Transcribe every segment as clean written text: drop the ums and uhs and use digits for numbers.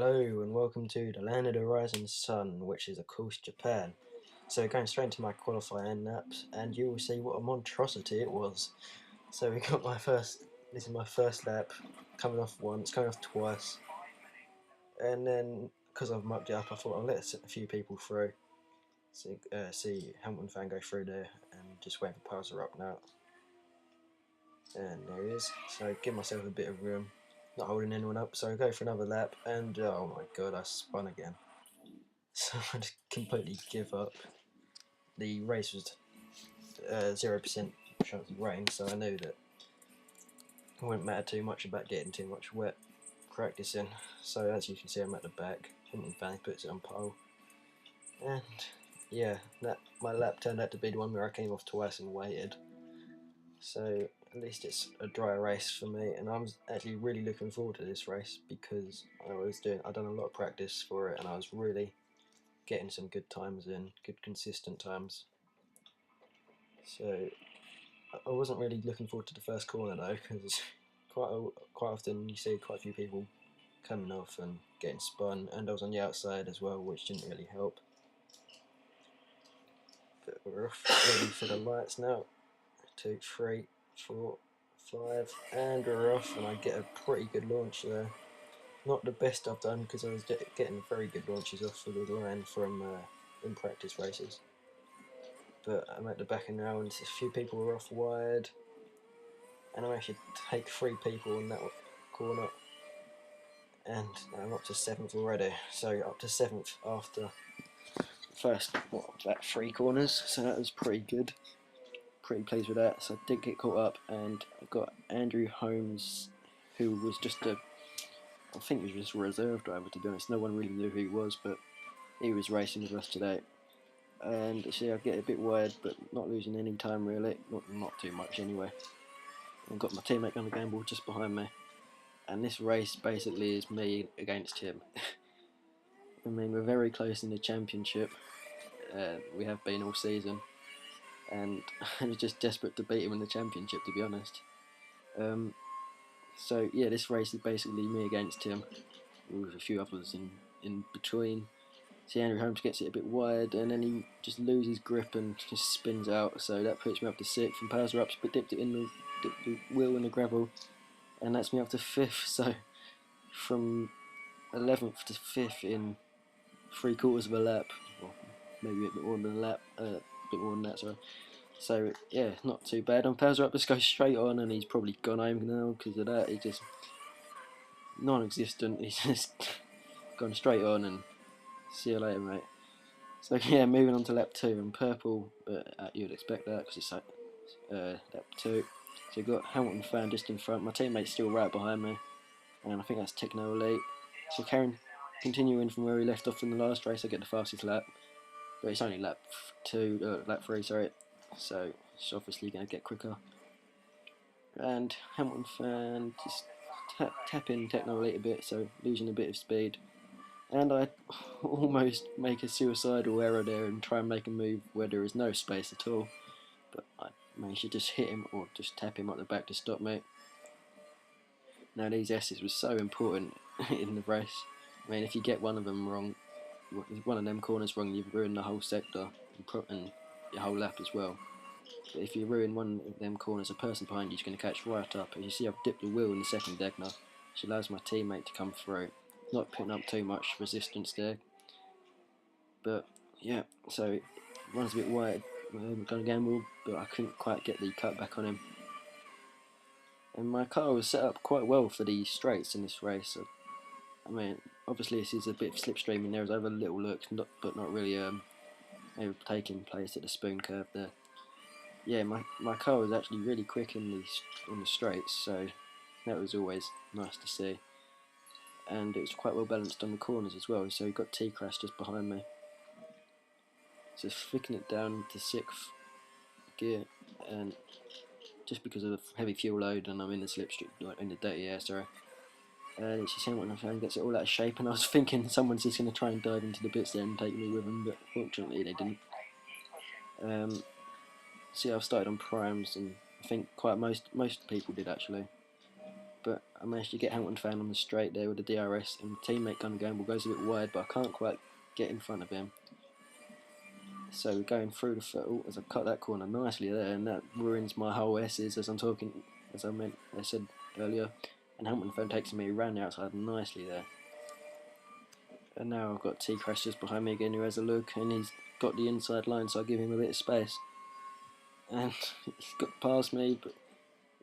Hello and welcome to the land of the rising sun, which is of course Japan. So going straight into my qualifying laps, and you will see what a monstrosity it was. So we got this is my first lap, coming off once, coming off twice, and then because I've mucked it up, I thought I'll let a few people through. See Hamilton fan go through there, and just wait for Powser up now. And there he is. So give myself a bit of room. Not holding anyone up, so I go for another lap, and oh my god, I spun again. So I just completely give up. The race was 0% chance of rain, so I knew that it wouldn't matter too much about getting too much wet practicing. So as you can see, I'm at the back. Fanny puts it on pole, and yeah, my lap turned out to be the one where I came off twice and waited. So at least it's a dry race for me, and I'm actually really looking forward to this race because I've done a lot of practice for it, and I was really getting some good times in, good consistent times. So I wasn't really looking forward to the first corner though, because quite often you see quite a few people coming off and getting spun, and I was on the outside as well, which didn't really help. But we're off, ready for the lights now. 2, 3, 4, 5, and we're off, and I get a pretty good launch there. Not the best I've done because I was getting very good launches off of the line from in practice races. But I'm at the back end now, and a few people were off wide, and I managed to take 3 people in that corner, and I'm up to 7th already. So up to 7th after the first about 3 corners, so that was pretty good. Pretty pleased with that. So I did get caught up, and I got Andrew Holmes, who was I think he was just a reserve driver, to be honest. No one really knew who he was, but he was racing with us today. And see, I get a bit wide, but not losing any time really, not too much anyway. I've got my teammate on the gamble just behind me, and this race basically is me against him. I mean, we're very close in the championship. We have been all season, and I'm just desperate to beat him in the championship, to be honest. So yeah, this race is basically me against him, with a few others in between. See, Andrew Holmes gets it a bit wide, and then he just loses grip and just spins out. So that puts me up to 6th, and Powser ups, but dipped the wheel in the gravel, and that's me up to 5th. So from 11th to 5th in 3/4 of a lap, or maybe a bit more than a lap, a bit more than that. Sorry. So yeah, not too bad. And Powser up just goes straight on, and he's probably gone home now because of that. He's just non-existent. He's just gone straight on, and see you later, mate. So yeah, moving on to lap 2 in purple, but you'd expect that because it's lap 2. So you've got Hamilton fan just in front. My teammate's still right behind me, and I think that's Techno Elite. So continuing from where he left off in the last race, I get the fastest lap, but it's only lap 3, sorry. So it's obviously going to get quicker. And Hamilton fan just tapping Techno Elite a bit, so losing a bit of speed. And I almost make a suicidal error there and try and make a move where there is no space at all, but I managed to just hit him or just tap him at the back to stop me. Now these S's were so important in the race. I mean, if you get one of them wrong, one of them corners wrong, you've ruined the whole sector and your whole lap as well. But if you ruin one of them corners, a person behind you is going to catch right up. As you see, I've dipped the wheel in the second Degner, which allows my teammate to come through. Not putting up too much resistance there, but yeah, so it runs a bit wide. I'm going to gamble, but I couldn't quite get the cut back on him. And my car was set up quite well for the straights in this race. So, I mean, obviously this is a bit of slipstreaming there, as over little looks, but not really taking place at the spoon curve there. Yeah, my car was actually really quick in the straights, so that was always nice to see. And it was quite well balanced on the corners as well, so he got T-Crash just behind me. So flicking it down to 6th gear, and just because of the heavy fuel load, and I'm in the slipstream, like in the dirty air, sorry. And it's just Hamilton fan gets it all out of shape, and I was thinking someone's just going to try and dive into the pits there and take me with them, but fortunately they didn't. See, I've started on primes, and I think quite most people did actually. but I managed to get Hamilton fan on the straight there with the DRS, and teammate kind of gamble goes a bit wide, but I can't quite get in front of him. So we're going through the field as I cut that corner nicely there, and that ruins my whole S's as I said earlier. And Hamilton fan takes me around the outside nicely there. And now I've got T-Crash just behind me again, who has a look, and he's got the inside line, so I give him a bit of space. And he's got past me, but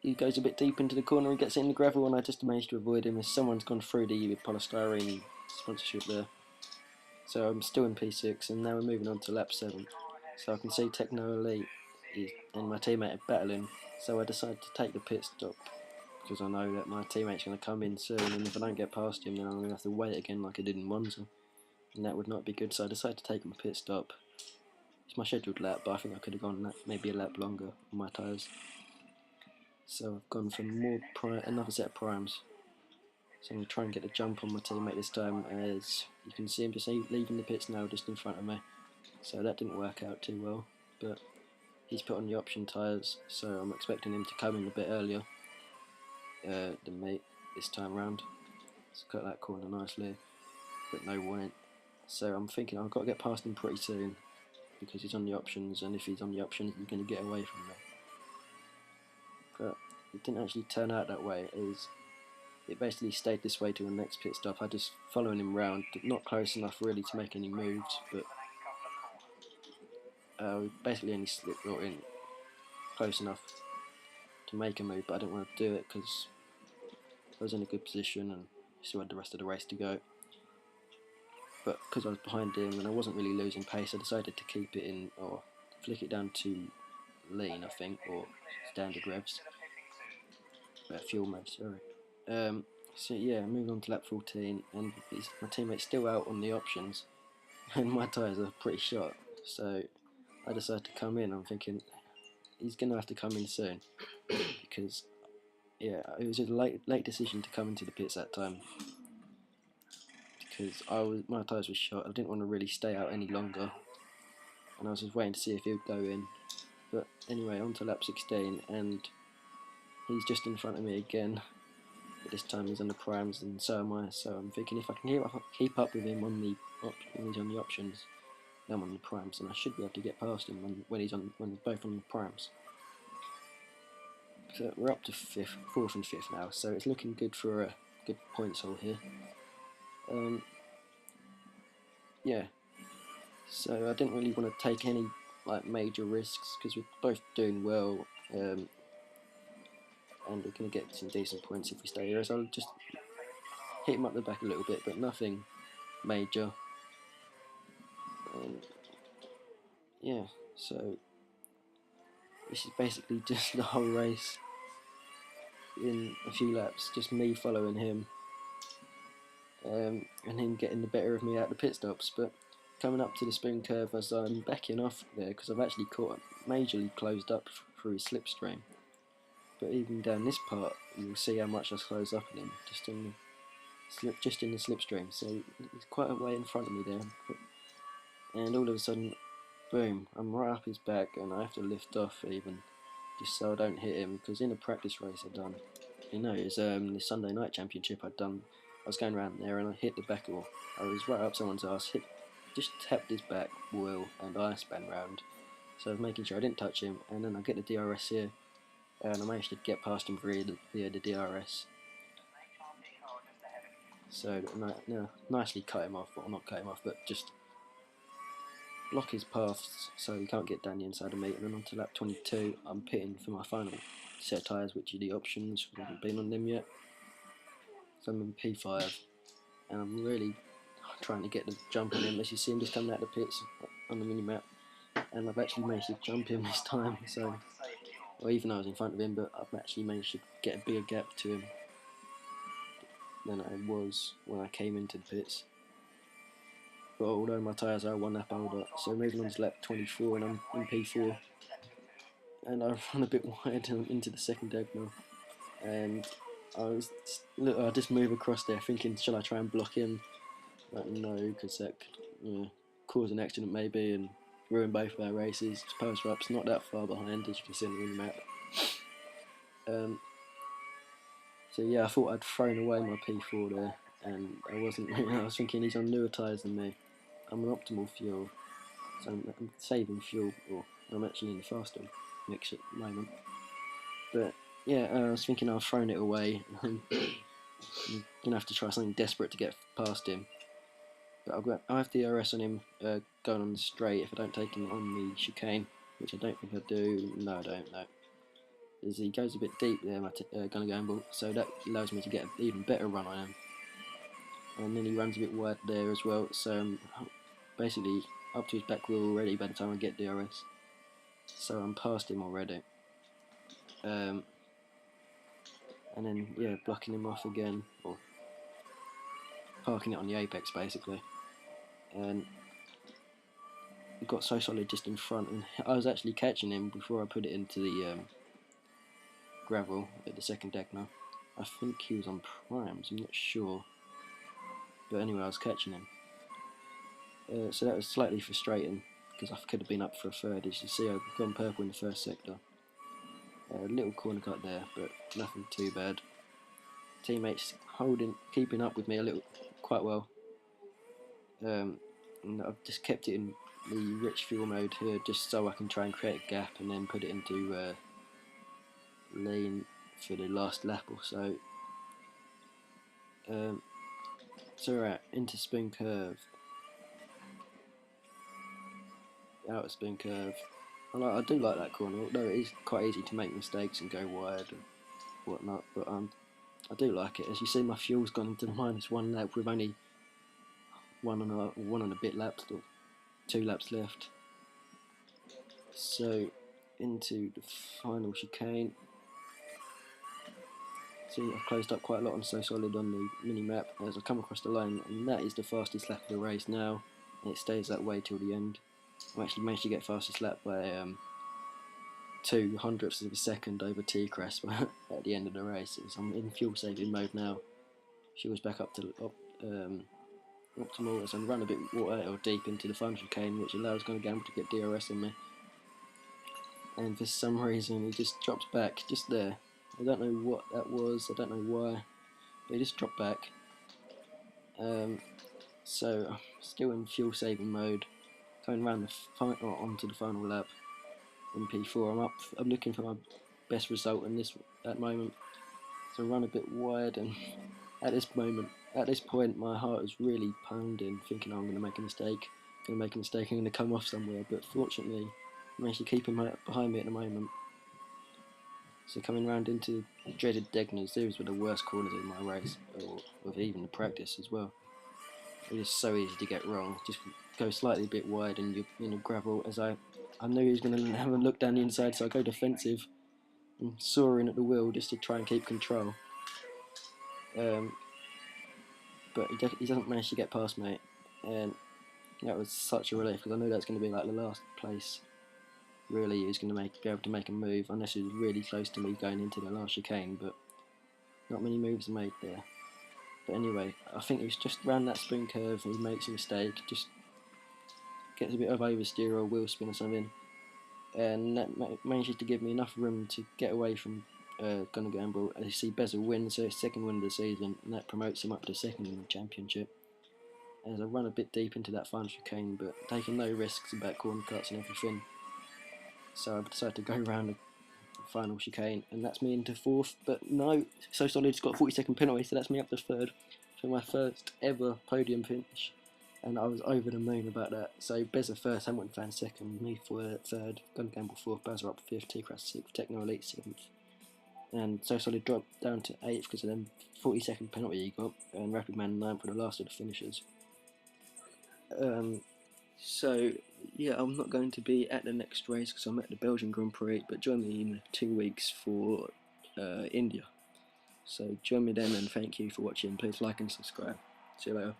he goes a bit deep into the corner and gets it in the gravel, and I just managed to avoid him as someone's gone through the polystyrene sponsorship there. So I'm still in P6, and now we're moving on to lap 7. So I can see Techno Elite and my teammate are battling, so I decided to take the pit stop, because I know that my teammate's going to come in soon, and if I don't get past him, then I'm going to have to wait again like I did in Monza, and that would not be good, so I decided to take him a pit stop. It's my scheduled lap, but I think I could have gone maybe a lap longer on my tyres. So I've gone for another set of primes. So I'm going to try and get a jump on my teammate this time, as you can see him just leaving the pits now just in front of me. So that didn't work out too well, but he's put on the option tyres, so I'm expecting him to come in a bit earlier than me this time round. Let's cut that corner nicely, but no warning. So I'm thinking I've got to get past him pretty soon, because he's on the options, and if he's on the options he's going to get away from me. But it didn't actually turn out that way. It basically stayed this way to the next pit stop. I just following him round, not close enough really to make any moves, but basically only slipped in close enough to make a move, but I didn't want to do it because I was in a good position and still had the rest of the race to go. But because I was behind him and I wasn't really losing pace, I decided to keep it in, or flick it down to lean, I think, or standard revs. Fuel mode, sorry. So yeah, moving on to lap 14, and my teammate's still out on the options, and my tyres are pretty shot, so I decided to come in. I'm thinking he's going to have to come in soon, because yeah, it was a late decision to come into the pits that time, because my tyres were shot. I didn't want to really stay out any longer, and I was just waiting to see if he would go in. But anyway, on to lap 16, and he's just in front of me again. But this time he's on the primes, and so am I. So I'm thinking if I can keep up with him when he's on the options, then I'm on the primes, and I should be able to get past him when they're both on the primes. So we're up to 4th and 5th now, so it's looking good for a good points haul here. Yeah, so I didn't really want to take any major risks because we're both doing well, and we're going to get some decent points if we stay here. So I'll just hit him up the back a little bit, but nothing major. Yeah, so this is basically just the whole race in a few laps, just me following him, and him getting the better of me at the pit stops. But coming up to the spoon curve as I'm backing off there, because I've actually majorly closed up through his slipstream. But even down this part, you'll see how much I close up on him, just in the slipstream. So he's quite a way in front of me there, and all of a sudden, boom! I'm right up his back, and I have to lift off even, just so I don't hit him. Because in a practice race I'd done, it was the Sunday night championship I'd done. I was going around there and I hit the back wheel. I was right up someone's ass, just tapped his back wheel, and I span round. So I was making sure I didn't touch him, and then I get the DRS here, and I managed to get past him via the DRS. So nicely cut him off, well not cut him off, but just block his path so he can't get down the inside of me. And then on to lap 22, I'm pitting for my final set of tyres, which are the options. We haven't been on them yet. So I'm in P5, and I'm really trying to get the jump on him. As you see him just coming out of the pits on the mini-map, and I've actually managed to jump him this time. So, well, even though I was in front of him, but I've actually managed to get a bigger gap to him than I was when I came into the pits. But although my tyres are 1 lap older, so moving on to lap 24, and I'm in P4, and I run a bit wide into the second diagonal, and I just move across there thinking, shall I try and block him? But no, because that could cause an accident maybe and ruin both of our races. Post up's not that far behind, as you can see on the mini-map. So yeah, I thought I'd thrown away my P4 there, and I wasn't. I was thinking he's on newer tyres than me. I'm an optimal fuel, so I'm saving fuel, or I'm actually in the faster mix at the moment. But yeah, I was thinking I've thrown it away. I'm gonna have to try something desperate to get past him. But I have DRS on him going on the straight if I don't take him on the chicane, which I don't think I do. No, I don't. No. As he goes a bit deep there, my Gunner Gamble, so that allows me to get an even better run on him. And then he runs a bit wide there as well, so I'm basically up to his back wheel already by the time I get DRS. So I'm past him already. And then, yeah, blocking him off again, or parking it on the apex basically. And it got so solid just in front, and I was actually catching him before I put it into the gravel at the second deck now. I think he was on primes, I'm not sure. But anyway, I was catching him. So that was slightly frustrating, because I could have been up for a third. As you see, I've gone purple in the first sector. A little corner cut there, but nothing too bad. Teammates keeping up with me quite well. And I've just kept it in the rich fuel mode here, just so I can try and create a gap and then put it into lane for the last lap or so. So we're out into spoon curve. Out of spoon curve. I do like that corner, although it is quite easy to make mistakes and go wide and whatnot, but I do like it. As you see, my fuel's gone into the -1 lap with only one and a bit laps, or 2 laps left. So into the final chicane. See, I've closed up quite a lot on So Solid on the mini map as I come across the line, and that is the fastest lap of the race now, and it stays that way till the end. I actually managed to get fastest lap by 0.02 of a second over T-Crest at the end of the race. I'm in fuel saving mode now. Fuel's back up to optimal as I run a bit water or deep into the final chicane, which allows Gunner Gamble to get DRS on me. And for some reason he just drops back just there. I don't know what that was, I don't know why, but he just dropped back. So I'm still in fuel saving mode, going around onto the final lap in P4. I'm looking for my best result in this at the moment. So I run a bit wide, and at this point, my heart is really pounding, thinking I'm going to make a mistake. I'm going to come off somewhere. But fortunately, I managed to keep him behind me at the moment. So coming round into dreaded Degners, these were the worst corners in my race, or of even the practice as well. It is so easy to get wrong. Just go slightly a bit wide and you're in a gravel. As I knew he was going to have a look down the inside, so I go defensive and soaring at the wheel just to try and keep control. But he doesn't manage to get past me, and that was such a relief, because I knew that's going to be like the last place. Really, he was going to be able to make a move, unless he was really close to me going into the last chicane. But not many moves are made there. But anyway, I think he was just around that spoon curve and he makes a mistake, just gets a bit of oversteer or wheel spin or something, and that manages to give me enough room to get away from Gunner Gamble. As you see, Bezel wins his second win of the season, and that promotes him up to second in the championship. As I run a bit deep into that final chicane, but taking no risks about corner cuts and everything. So I've decided to go around the final chicane, and that's me into fourth. But no, So Solid's got a 40-second penalty, so that's me up to third for my first ever podium finish. And I was over the moon about that. So Bezza first, Hamilton Fan second, me for third, Gunner Gamble fourth, Bowser up fifth, T-Crest sixth, Techno Elite seventh. And So Solid dropped down to 8th because of them 40-second penalty he got, and Rapid Man 9th for the last of the finishers. So yeah, I'm not going to be at the next race because I'm at the Belgian Grand Prix, but join me in 2 weeks for India. So join me then, and thank you for watching. Please like and subscribe. See you later.